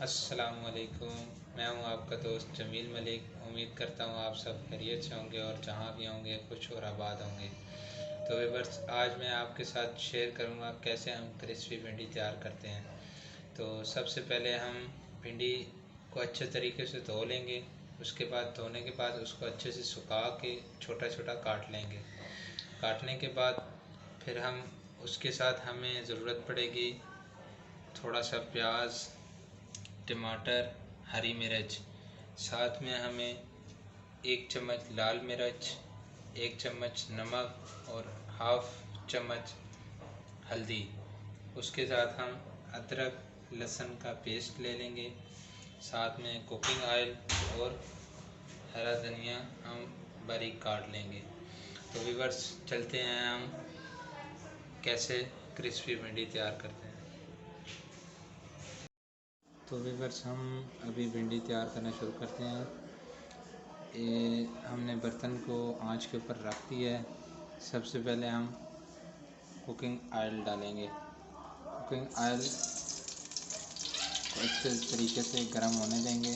अस्सलामुअलैकुम। मैं हूं आपका दोस्त जमील मलिक। उम्मीद करता हूं आप सब खैरियत से होंगे और जहां भी होंगे खुश और आबाद होंगे। तो व्यूअर्स, आज मैं आपके साथ शेयर करूंगा कैसे हम क्रिस्पी भिंडी तैयार करते हैं। तो सबसे पहले हम भिंडी को अच्छे तरीके से धो लेंगे। उसके बाद धोने के बाद उसको अच्छे से सुखा के छोटा छोटा काट लेंगे। काटने के बाद फिर हम उसके साथ हमें ज़रूरत पड़ेगी थोड़ा सा प्याज, टमाटर, हरी मिर्च। साथ में हमें 1 चम्मच लाल मिर्च, 1 चम्मच नमक और हाफ चम्मच हल्दी। उसके साथ हम अदरक लहसुन का पेस्ट ले लेंगे। साथ में कुकिंग ऑयल और हरा धनिया हम बारीक काट लेंगे। तो व्यूअर्स, चलते हैं हम कैसे क्रिस्पी भिंडी तैयार करते हैं। तो व्यूअर्स, हम अभी भिंडी तैयार करना शुरू करते हैं। हमने बर्तन को आंच के ऊपर रख दिया है। सबसे पहले हम कुकिंग ऑयल डालेंगे। कुकिंग ऑयल को अच्छे तरीके से गर्म होने देंगे।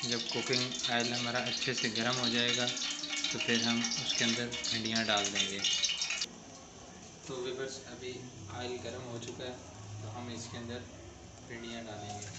जब कुकिंग ऑयल हमारा अच्छे से गर्म हो जाएगा तो फिर हम उसके अंदर भिंडियाँ डाल देंगे। तो व्यूअर्स, अभी ऑयल गर्म हो चुका है तो हम इसके अंदर भिंडियाँ डालेंगे।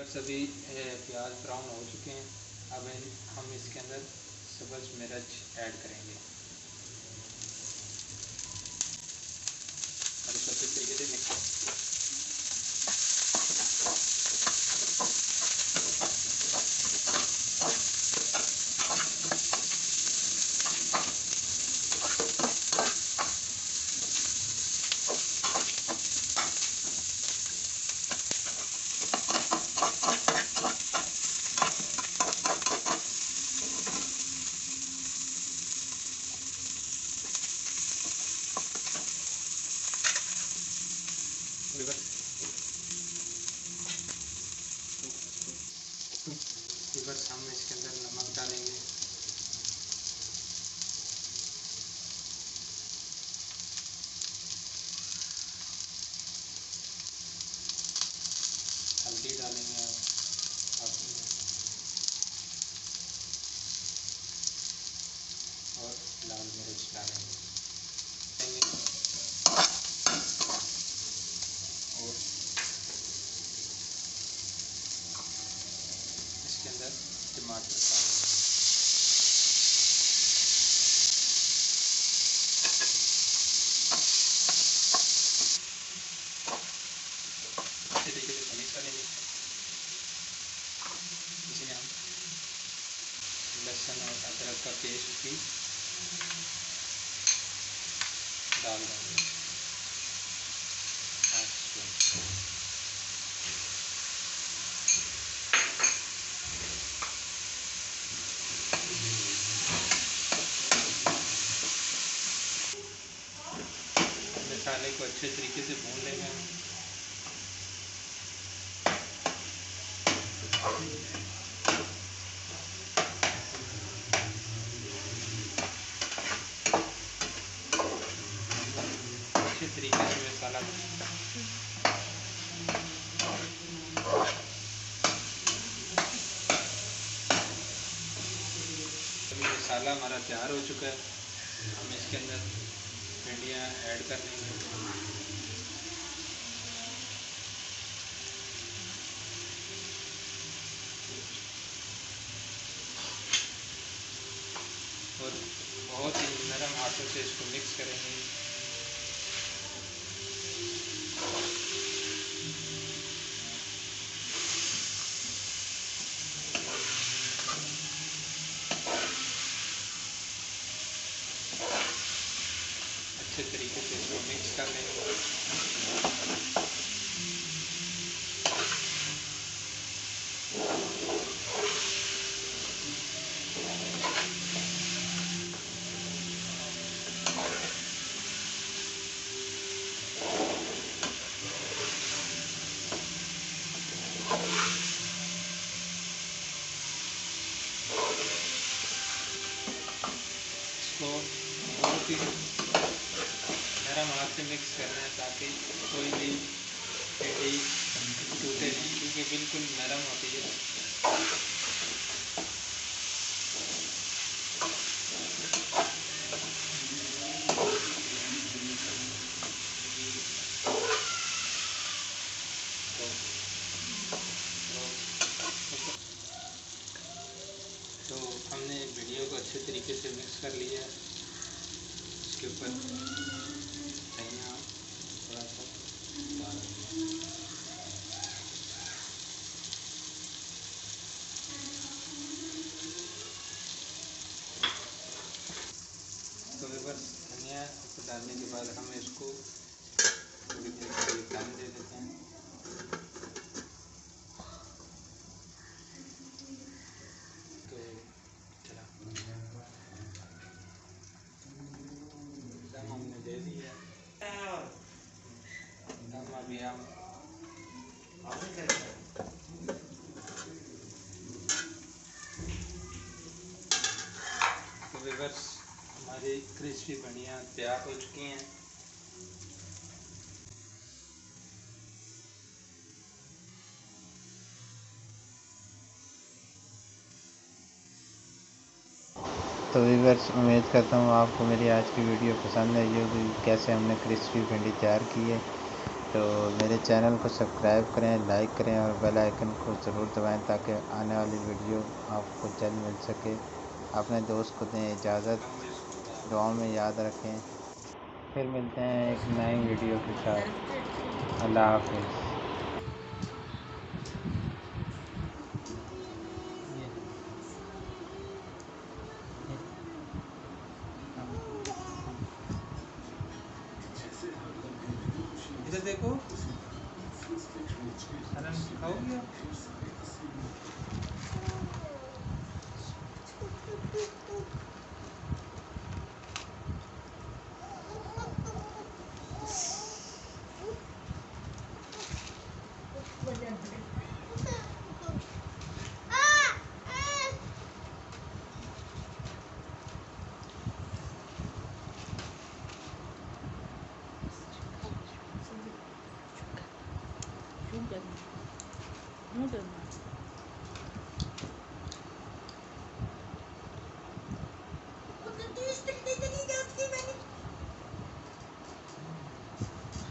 सभी प्याज ब्राउन हो चुके हैं। अब हम इसके अंदर सब्ज़ मिर्च ऐड करेंगे और इसको अच्छे तरीके से मिक्स करेंगे। बस हम इसके अंदर नमक डालेंगे। हल्दी डालेंगे और लाल मिर्च डालेंगे और इसके अंदर टमाटर डालेंगे। अच्छे तरीके से मिक्स करेंगे। इसमें हम लहसुन और अदरक का पेस्ट भी डाल देंगे। मसाले को अच्छे तरीके से भून लेंगे हम। अच्छे तरीके से मसाला मसाला हमारा तैयार हो चुका है। हम इसके अंदर भिंडियाँ ऐड कर देंगे। और बहुत ही नरम हाथों से इसको मिक्स करेंगे। अच्छे तरीके से इसको मिक्स कर लेंगे। इसको बहुत ही नरम हाथ से मिक्स करना है ताकि कोई भी भिंडी टूटे नहीं, क्योंकि बिल्कुल नरम होती है। तो हमने वीडियो को अच्छे तरीके से मिक्स कर लिया है। इसके ऊपर धनिया थोड़ा सा डाल दिया। तो बस धनिया ऊपर डालने के बाद हम इसको थोड़ी देर के लिए टाइम दे देते हैं। तो चला दम हमने दे दिया। दम अभी हम तो बस हमारी क्रिस्पी भिंडियाँ तैयार हो चुकी हैं। तो व्यूअर्स, उम्मीद करता हूँ आपको मेरी आज की वीडियो पसंद आई होगी, कैसे हमने क्रिस्पी भिंडी तैयार की है। तो मेरे चैनल को सब्सक्राइब करें, लाइक करें और बेल आइकन को ज़रूर दबाएं ताकि आने वाली वीडियो आपको जल्द मिल सके। अपने दोस्त को दें इजाज़त, दुआओं में याद रखें। फिर मिलते हैं एक नई वीडियो के साथ। अल्लाह हाफिज़। इधर देखो, खाओगे आप?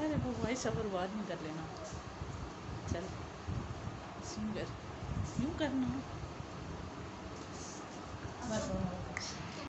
अरे वो वॉइस ओवर बाद में कर लेना। चल यूँ कर, यूँ करना बस।